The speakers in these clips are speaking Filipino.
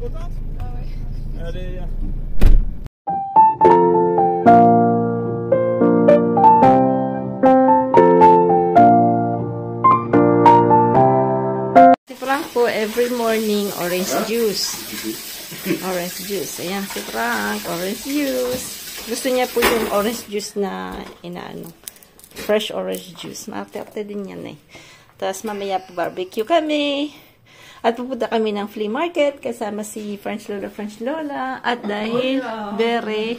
contente? Ah ouais. Allez. Si Franco, every morning, orange juice. Orange juice. Ayan, si Frank, orange juice. Gusto niya po yung orange juice na inaano. Fresh orange juice. Maarte-arte din yan eh. Tapos mamaya po barbecue kami. At pupunta kami ng flea market kasama si French Lola. At dahil very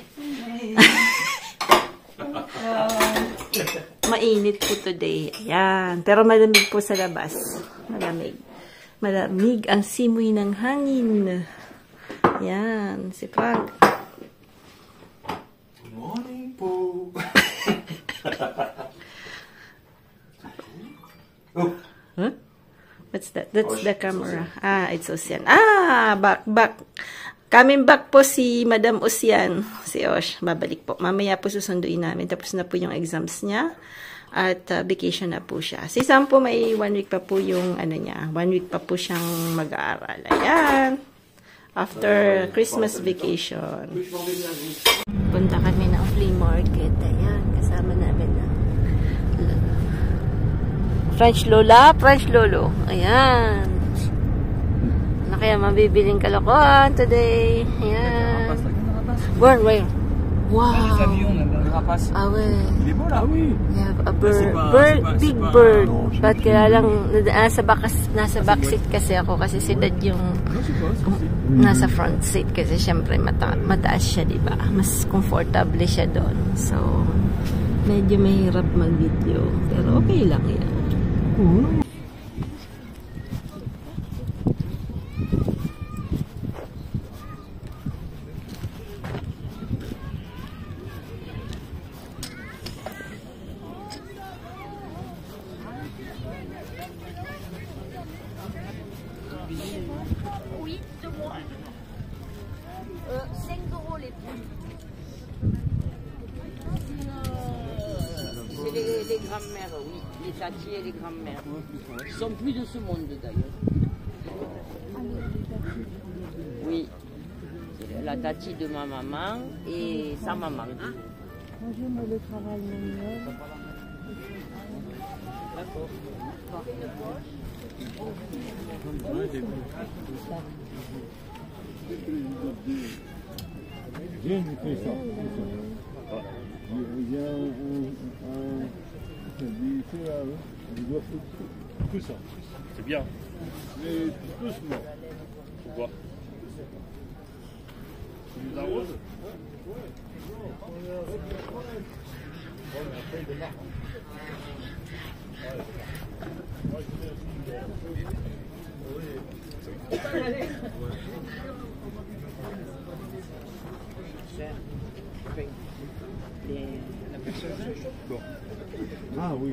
mainit po today. Ayan. Pero malamig po sa labas. Malamig. Malamig ang simoy ng hangin. Ayan. Si Frank. Good morning po. Oh. Huh? What's that? That's the camera. Ah, it's Ocean. Ah, back. Coming back po si Madam Ocean. Si Osh. Babalik po. Mamaya po susunduin namin. Tapos na po yung exams niya. At vacation na po siya. Si Sam po may 1 week pa po yung ano niya. 1 week pa po siyang mag-aaral. Ayan. After Christmas vacation. Punta kami ng flea market. Ayan. Kasama namin na French Lola, French Lolo. Ayan. Ano kaya mabibiling kalokohan today? Ayan. Where? Wow. Ah, ouais. Il est beau là, oui. Yeah, a big bird. But kaya lang, nasa back seat kasi ako kasi si Dad yung nasa front seat kasi syempre mataas siya, diba? Mas comfortable siya doon. So, medyo mahirap mag-video. Pero okay lang yan. Oui, 2 mois. 5 € les prix. C'est les grands-mères, oui. Les tatis et les grands-mères. Ils sont plus de ce monde d'ailleurs. Oui. C'est la tati de ma maman et sa maman. Bonjour, moi le travail manuel. Viens, fais ça. Il y a tout ça. C'est bien. Mais doucement. Tu vois. Tu nous arroses? Bon. Ah oui.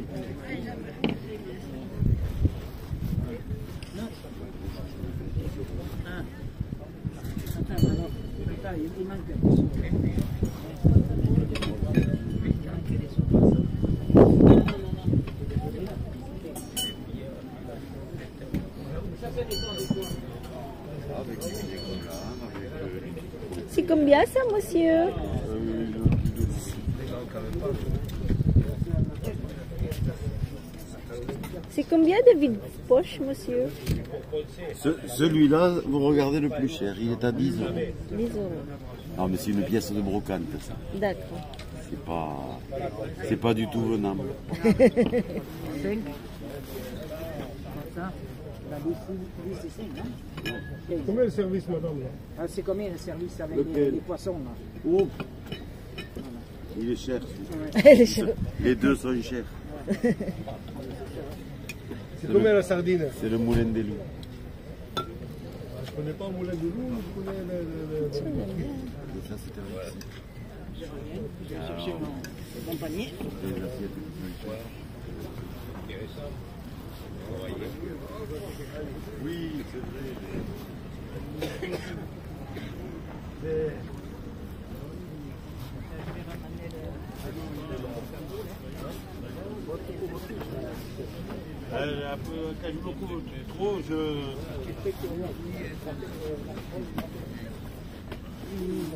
C'est combien ça, monsieur? C'est combien de vide-poche, monsieur? Celui-là, vous regardez le plus cher, il est à 10 €. 10 €. Non, mais c'est une pièce de brocante, ça. D'accord. C'est pas du tout venable. Combien le service, madame? C'est combien le service avec les poissons là? Oh. Il est cher. Les deux sont chers. C'est combien la sardine? C'est le moulin des loups. Je connais pas le moulin des loups, je connais Ça, c'était réussi. Je vais chercher mon panier. Les assiettes. Oui, c'est vrai. Elle cache beaucoup trop,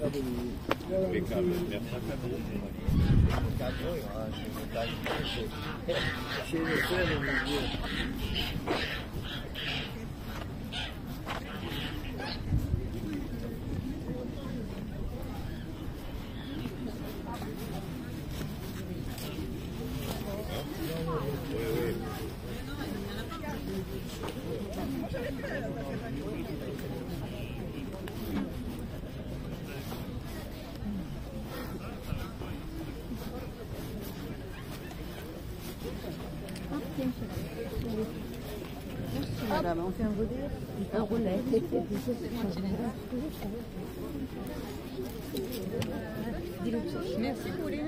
Impeccable. Merci. Madame, on fait un roulet. Un roulet. Merci pour les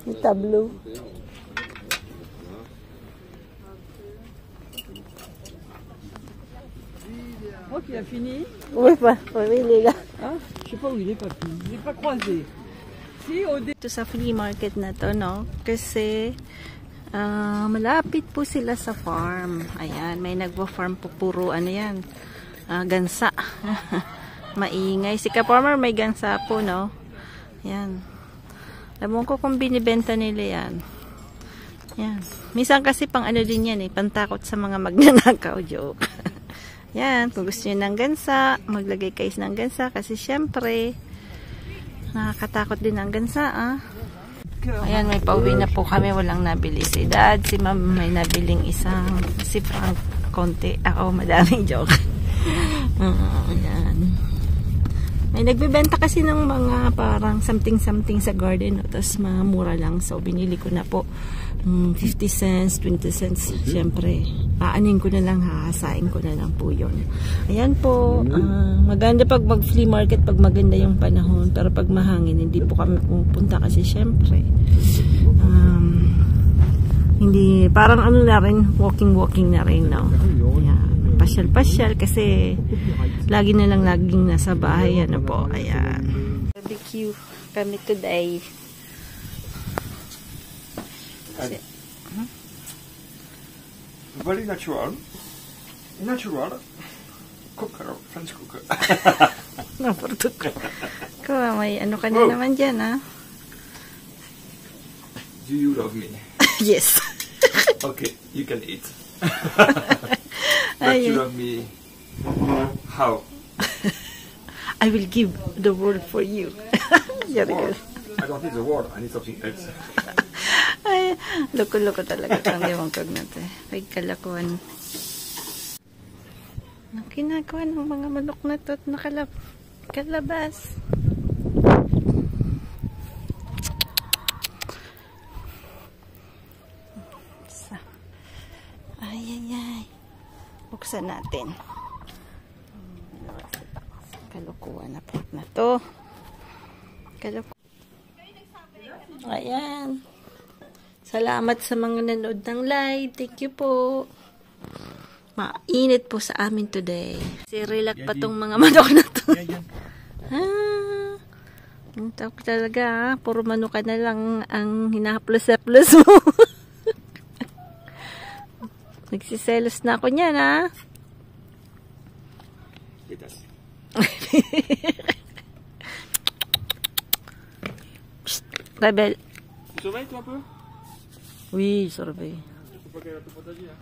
Yung tableau. Oh, qui a fini? Uy pa, pamili lang. Ah, je sais pas où il est, papy. Il n'est pas croisé. Si, au dé... Ito sa flea market na to, no? Kasi malapit po sila sa farm. Ayan, may nagwa-farm po puro ano yan, gansa. Maingay. Si ka-farmer may gansa po, no? Ayan. Alam ko kung binibenta nila yan. Yan. Minsan kasi pang ano din yan eh, pantakot sa mga magnanakaw. Joke. Yan, kung gusto nyo ng gansa, maglagay kayo ng gansa kasi syempre nakakatakot din ang gansa, ah. Ayan, may pauwi na po kami, walang nabili si Dad, si Ma'am may nabiling isang, si Frank konti, ako madaming joke. Ayan. May nagbebenta kasi ng mga parang something sa garden, no? Tapos mura lang. So, binili ko na po 50 cents, 20 cents. Siyempre, aanin ko na lang, hahasain ko na lang po yun. Ayan po. Maganda pag mag-flea market pag maganda yung panahon. Pero pag mahangin, hindi po kami pupunta kasi siyempre, hindi, parang ano na rin, walking na rin, no? Ayan. Pasyal-pasyal kasi lagi na lang laging nasa bahay, ano po, ayan. Barbecue kami today. Very natural. Natural. Cooker, French cooker. Napurtot ko. Ikaw, may ano ka na naman dyan, ha? Do you love me? Yes. Okay, you can eat. But you love me how? I will give the world for you. Word. I don't need the word, I need something else. Ay, loko-loko talaga kang limangkag natin. Ay, kalakuan. Ang ginagawa ng mga manok na to at nakalabas. Ay. Buksan natin. Kalukuhan na po na to. Ayan. Salamat sa mga nanood ng live. Thank you po. Mainit po sa amin today. Si relax pa tong mga manok na to. Ang tawag talaga. Puro manok na lang ang hinahaplos-haplos mo. Nagsiselos na ako niyan, ha? Kitas. Rebelle. Tu surveilles toi un peu? Oui, surveille. Faut pas qu'elle a tout potager, hein.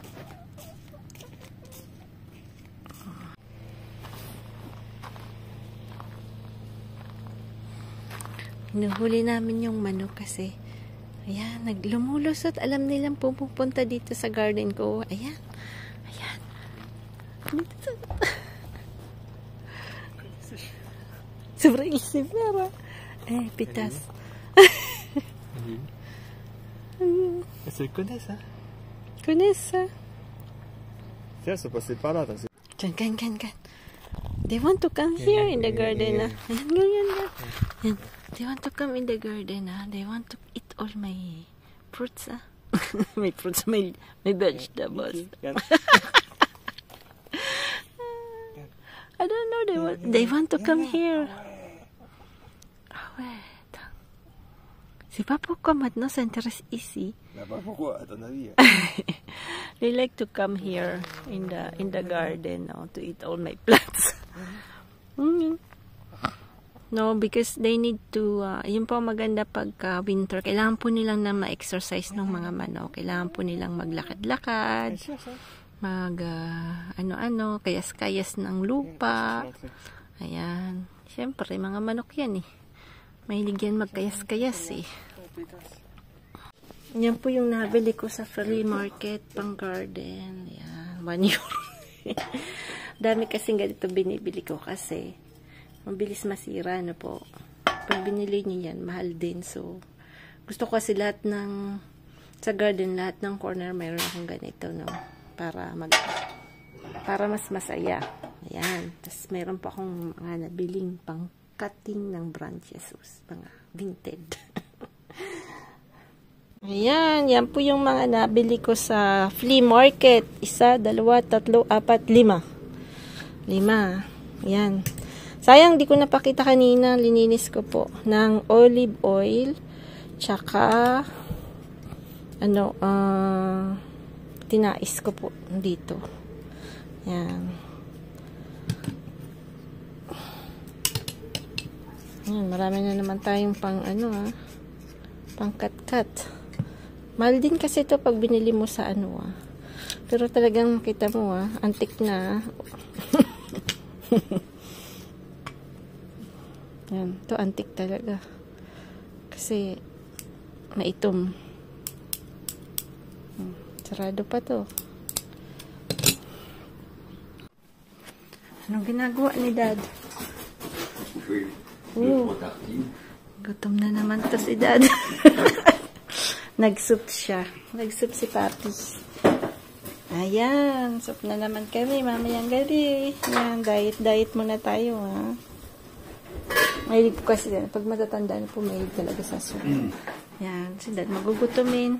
Hinuhuli namin yung manok kasi ayan, naglumulusot. Alam nilang pupunta dito sa garden ko. Ayan. Sobrang isip na. Pitas. C'est connaît ça. Connais ça? Tiens, c'est passé par là. Kan. They want to come here in the garden. Yan. They want to come in the garden. They want to eat all my fruits. My fruits, my vegetables. I don't know. They want to come here. Wait. C'est pas pourquoi maintenant ça intéresse ici. Pas pourquoi, à ton avis. They like to come here in the garden to eat all my plants. No, because they need to, yun po maganda pagka winter. Kailangan po nilang na ma-exercise ng mga manok. Kailangan po nilang maglakad-lakad. Kayas-kayas ng lupa. Ayan. Siyempre, mga manok yan eh. Mahilig yan magkayas-kayas eh. Yan po yung nabili ko sa flea market, pang garden. Yan, €1. Dami kasing ganito binibili ko kasi mabilis masira, ano po. Pag binili niyo yan, mahal din. So, gusto ko kasi lahat sa garden, lahat ng corner, mayroon akong ganito, no? Para mas masaya. Ayan. Tapos, mayroon pa akong mga nabiling pang cutting ng branches, mga vinted. Ayan, yan po yung mga nabili ko sa flea market. 1, 2, 3, 4, 5. 5. Ayan. Sayang, di ko napakita kanina. Lininis ko po ng olive oil. Tsaka, tinais ko po dito. Ayan. Ayan, marami na naman tayong pang cut-cut. Mahal din kasi ito pag binili mo sa Pero talagang kita mo antik na. Yan, ito antik talaga. Kasi maitom. Sarado pa to. Anong ginagawa ni Dad? Gutom na naman to si Dad. Nag-soup siya. Nag-soup si Papi. Ayan. Soup na naman kami mamayang gabi. Ayan. Diet muna tayo, Mahilig ko kasi yan. Pag matatanda na po, mahilig talaga sa soup. Ayan. Si Dad magugutumin.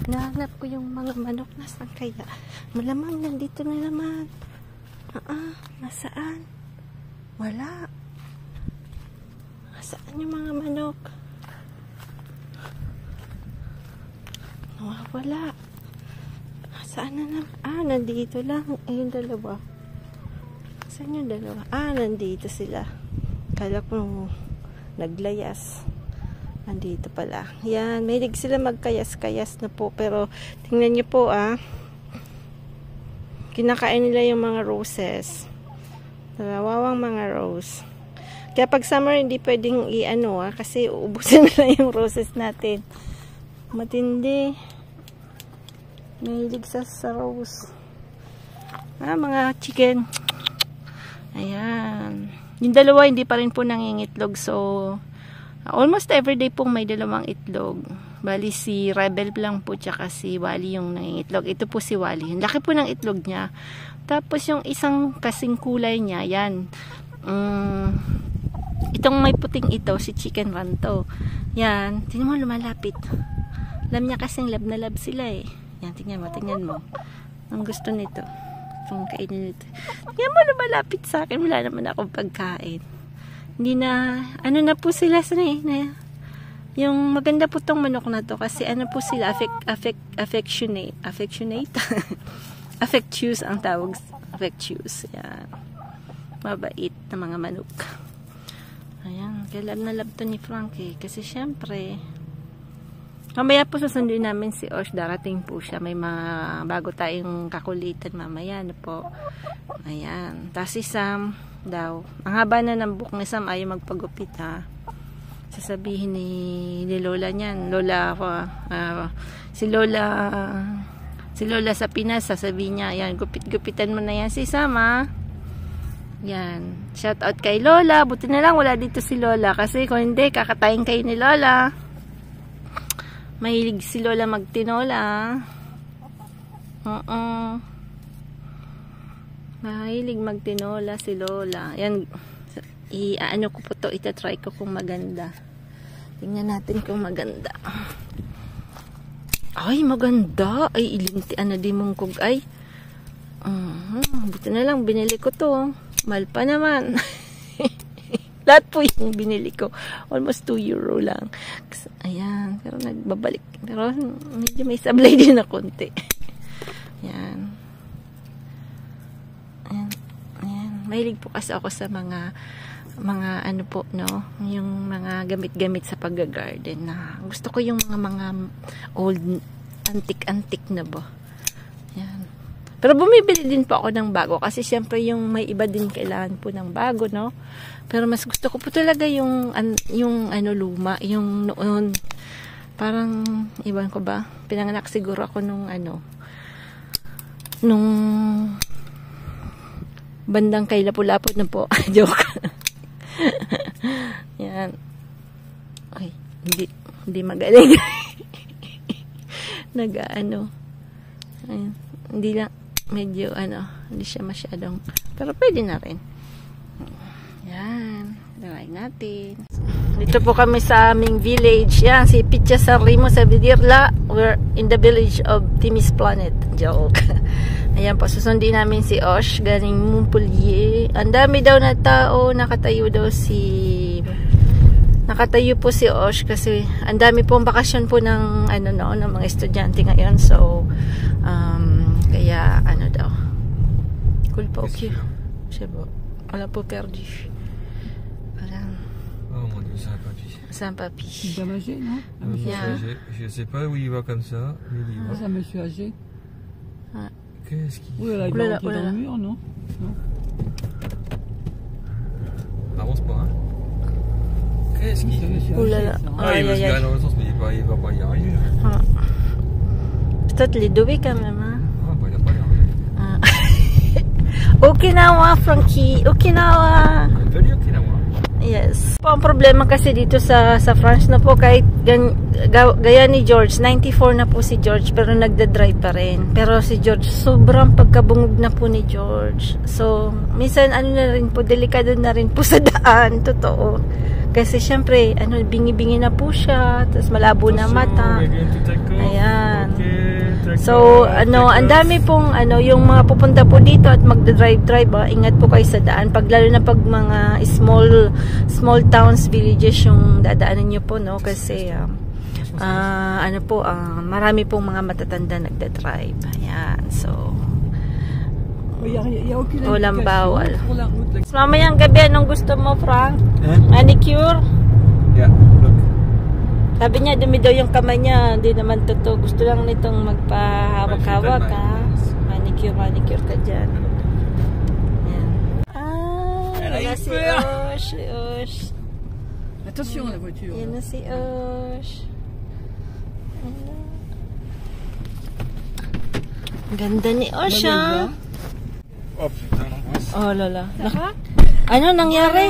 Nahanap ko yung mga manok. Nasaan kaya? Malamang nandito na naman. Nasaan? Wala. Nasaan yung mga manok? Wala. Saan na naman? Nandito lang. Yung dalawa. Saan yung dalawa? Nandito sila. Kala ko naglayas. Nandito pala. Yan. Mahilig sila magkayas-kayas na po. Pero, tingnan nyo po, kinakain nila yung mga roses. Nawawang mga rose. Kaya pag summer, hindi pwedeng kasi uubusin na yung roses natin. Matindi. Mahilig sa rose. Mga chicken. Ayan. Yung dalawa, hindi pa rin po nangingitlog. So, almost everyday pong may dalawang itlog. Bali si Rebel lang po, tsaka si Wally yung nangingitlog. Ito po si Wally. Yung laki po ng itlog niya. Tapos yung isang kasing kulay niya, yan. Itong may puting ito, si Chicken Run to. Yan. Tingnan mo, lumalapit. Alam niya kasing lab na lab sila eh. Yan, tingnan mo. Ang gusto nito. Itong kainin nito. Tingnan mo, lumalapit sa akin. Wala naman akong pagkain. Hindi na, na po sila yung maganda po tong manok na to kasi po sila, affectionate. Affectious ang tawag. Affectious. Yan. Mabait na mga manok. Ayan. Kaya lab na lab to ni Frank kasi syempre, mamaya po susunduin namin si Osh. Darating po siya. May mga bago tayong kakulitan mamaya po. Ayan. Tapos si Sam daw. Ang haba na ng buhok ni Sam, ayaw magpagupit Sasabihin ni Lola niyan. Si Lola sa Pinas, sasabihin niya, ayan, gupit-gupitan mo na yan si Sam Yan. Shout out kay Lola. Buti na lang wala dito si Lola. Kasi kung hindi, kakatayin kayo ni Lola. Mahilig si Lola magtinola. Mahilig magtinola si Lola. Yan. Ano ko po to. Itatry ko kung maganda. Tingnan natin kung maganda. Ay, maganda. Ay, ilinti. Ano di mong kug ay. Buti na lang binili ko to. Mahal pa naman. Lahat po yung binili ko. Almost 2 euro lang. Ayan. Pero nagbabalik. Pero medyo may sablay din na konti. Ayan. Ayan. Ayan. Mahilig po kasi ako sa mga ano po, no? Yung mga gamit-gamit sa pag-garden na gusto ko yung mga old antique-antique na ba. Ayan. Pero bumibili din po ako ng bago kasi syempre yung may iba din kailangan po ng bago, no? Pero mas gusto ko po talaga yung ano luma, yung noon. Parang iban ko ba? Pinanganak siguro ako nung bandang kay Lapu-Lapu na po. Joke. Yan. Ay, hindi magaling. Ayan. Hindi lang medyo hindi siya masyadong, pero pwede na rin. Yan, try natin. Dito po kami sa aming village. Yan, si Picha San Remo sa Vidirla. We're in the village of Timis Planet. Joke. Ayan po, susundin namin si Osh galing Montpellier. Ang dami daw na tao, nakatayo po si Osh kasi ang dami pong bakasyon po ng ng mga estudyante ngayon. So kaya daw. Cool po. Okay. C'est bon. On l'a pas perdu. Voilà. Oh mon dieu, c'est un papy. C'est un papy. C'est un âgé, non? Un monsieur Yeah. âgé. Je sais pas où il va comme ça, mais il y va. C'est un monsieur âgé. Qu'est-ce qu'il Oui, là, il va rentrer dans le mur, non? Non. Avance pas, hein. Qu'est-ce qu'il C'est un monsieur Oh là âgé, là. ça, hein. Ah, il veut se garer dans le sens, mais il va pas y arriver. Peut-être les doués quand même, hein. Ah, bah il a pas l'air. Okinawa, Frankie. Okinawa. Joli Okinawa. Yes. Po, ang problema kasi dito sa France na po, kahit gaya ni George, 94 na po si George, pero nagda-drive pa rin. Pero si George, sobrang pagkabungog na po ni George. So, minsan na rin po, delikado na rin po sa daan. Totoo. Kasi syempre, bingi-bingi na po siya, tapos malabo na mata. Ayan. So, ang dami pong, yung mga pupunta po dito at magda-drive, ingat po kayo sa daan. Lalo na pag mga small towns, villages yung dadaanan nyo po, no? Kasi, marami pong mga matatanda nagda-drive. Ayan, so, walang bawal. Mamayang gabi, anong gusto mo, Frank? Manicure? Yeah, look. Sabi niya, dumi daw yung kamay niya. Hindi naman totoo. Gusto lang nitong magpahawak-hawak, ha? Manicure ka dyan. Ayan. Yan na si Osh. Attention à la voiture. Yan na si Osh. Ganda ni Osh, ha? Oh putain, l'embrasse. Oh lala. Ano nangyari?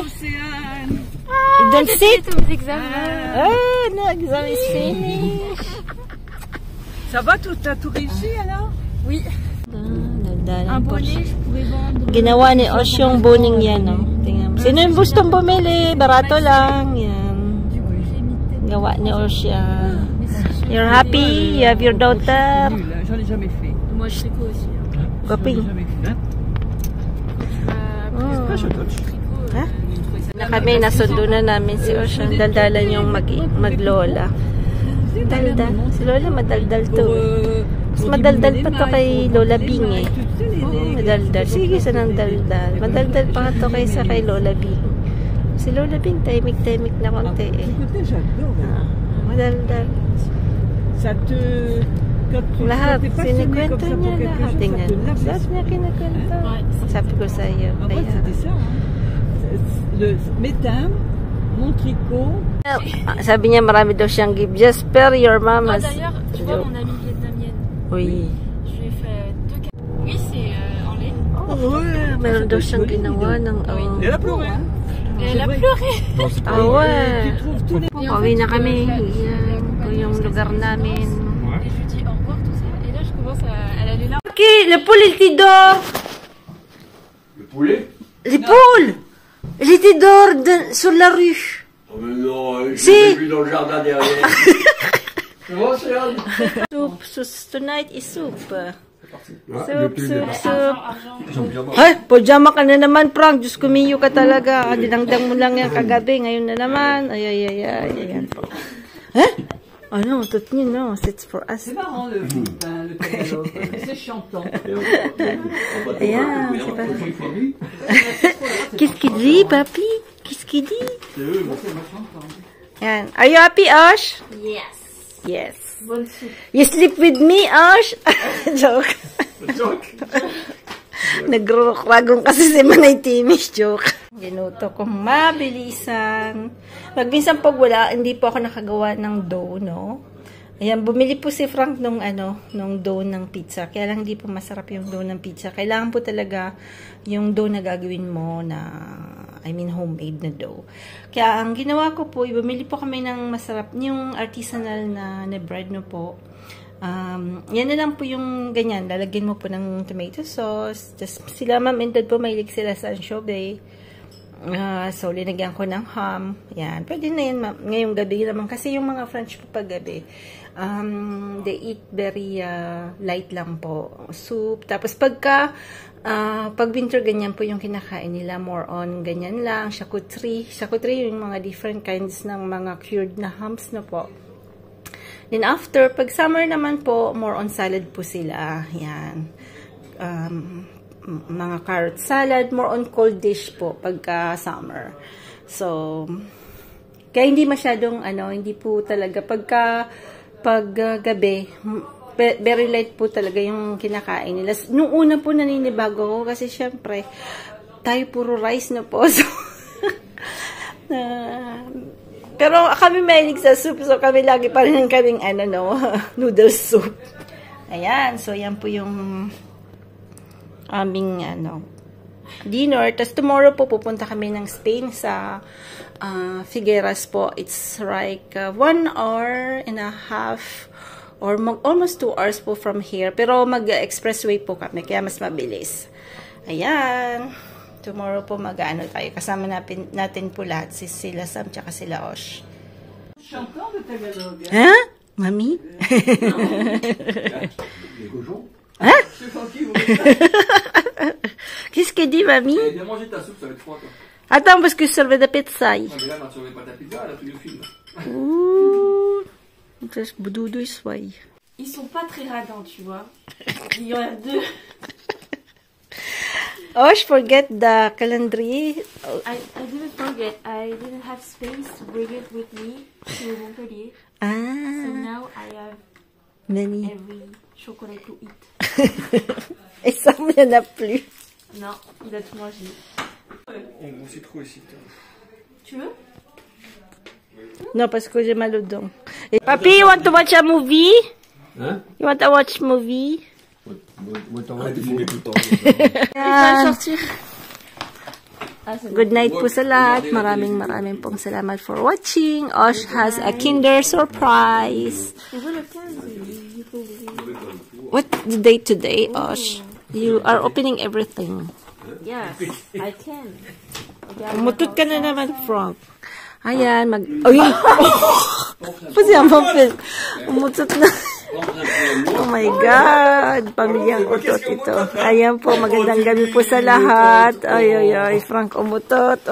Don't sit. No, exam is finished. Ça va, t'as tout réussi alors? Oui. Un bonnet, je pouvais vendre. Ginawa ni Osh yung boning yan, no? Tingnan mo. Sino yung gustong bumili? Barato lang. Yan. Gawa ni Osh yan. You're happy? You have your daughter? J'en ai jamais fait. Moi, je tricot aussi. Copy. Ha? Na kami, nasundo na namin si Osh. Daldalan yung maglola. Daldal. Si Lola madaldal to. Mas madaldal pa to kay Lola Bing eh. Madaldal. Sige, sanang daldal. Madaldal pa to kaysa kay Lola Bing. Si Lola Bing, tahimik-tahimik na konti eh. Madaldal. Lahat. Sinikwento niya lahat. Tingnan. Lahat niya kinakwento. Sabi ko sa iyo. Mesdames, mon tricot. Sabi niya marami daw siyang gift. Jasper, your mom has... D'ailleurs, tu vois mon amie vietnamienne. Oui. Je lui ai fait 2 cartes. Oui, c'est en laine. Oh, Meron daw siyang ginawa ng... Elle a pleuré. Elle a pleuré. Pauwi na kami. Yan po yung lugar namin. Et je lui dis au revoir, tout ça. Et là, je commence à... Elle a les larmes. Ok, le poule, il était dehors. Le poulet? Les poules! Il était dehors sur la rue. Oh mais non, je Si. l'ai vu dans le jardin derrière. Soup. Tonight is soup. Ah, Soup. Ay, pajama ka na naman, Frank. Diyos kumiyo ka talaga. Dinangdang mo lang yan kagabi. Ngayon na naman. Ay. Ayan po. Ano, tout nyo, no? It's for us. C'est marrant le catalogue. C'est chantant. Ayan, c'est pas... Qu'est-ce qu'il dit, papi? Qu'est-ce qu'il dit? Ayan. Are you happy, Ash? Yes. Yes. You sleep with me, Ash? Joke. Nagro-ragong kasi si Manay Timis. Joke. Ginuto kong mabilisan. Minsan pag wala, hindi po ako nakagawa ng dough, no? Ayan, bumili po si Frank nung dough ng pizza. Kaya lang hindi po masarap yung dough ng pizza. Kailangan po talaga yung dough na gagawin mo na, homemade na dough. Kaya ang ginawa ko po, bumili po kami ng masarap, yung artisanal na bread no po. Yan na lang po yung ganyan. Lalagyan mo po ng tomato sauce. Just, sila Ma'am and Dad po, mahilig sila sa anchovy. So, linagyan ko ng ham. Yan. Pwede na yan, ma'am. Ngayong gabi naman. Kasi yung mga French po pag gabi, they eat very light lang po. Soup. Tapos pag winter, ganyan po yung kinakain nila. More on ganyan lang. Charcuterie. Charcuterie yung mga different kinds ng mga cured na hams na po. Then after, pag summer naman po, more on salad po sila. Yan. Mga carrot salad, more on cold dish po pagka summer. So, kaya hindi masyadong hindi po talaga pag gabi, very light po talaga yung kinakain nila. Nung una po naninibago ko kasi syempre tayo puro rice na po. So, pero kami mahilig sa soup, so kami lagi pa rin kaming noodle soup. Ayan, so yan po yung aming dinner. Tapos tomorrow po pupunta kami ng Spain sa Figueras po. It's like 1 hour and a half or almost 2 hours po from here. Pero mag-expressway po kami kaya mas mabilis. Ayan. Tomorrow po tayo. Kasama natin po lahat. Sila Sam tsaka sila Osh. Chantant de Tagalog. Hein? Mami? Hein? Qu'est-ce que dit mamie? Viens manger ta soupe, ça va être froid, toi. Attends, parce que je servais de pizza. Non, mais là, quand tu remets pas ta pizza, là, tu le filmes. Ouh. Boudoudou, soy. Ils sont pas très radins, tu vois. Il y en a 2. Osh, forget the calendrier. I didn't forget. I didn't have space to bring it with me to Montpellier. So now I have Many. every chocolat to eat. Et ça, il n'y en a plus. Non, il a tout mangé. On grossit trop ici. Tu veux? Non, parce que j'ai mal au dos. Papi, you want to watch a movie? Hein? You want to watch movie? Arrête de filmer tout le temps. Yan. sortir. Ah, c'est bon. Good night po sa lahat. Maraming pong salamat for watching. Osh has a Kinder surprise. On veut le 15. Il faut ouvrir. What's the date today, Osh? You are opening everything. Yes, I can. Okay, Umutut ka na naman, Frank. Ayan, Ay! Kasi ang mapil. Umutut na. Oh my God! Pamilyang utot ito. Ayan po, magandang gabi po sa lahat. Ay, Frank, umutot.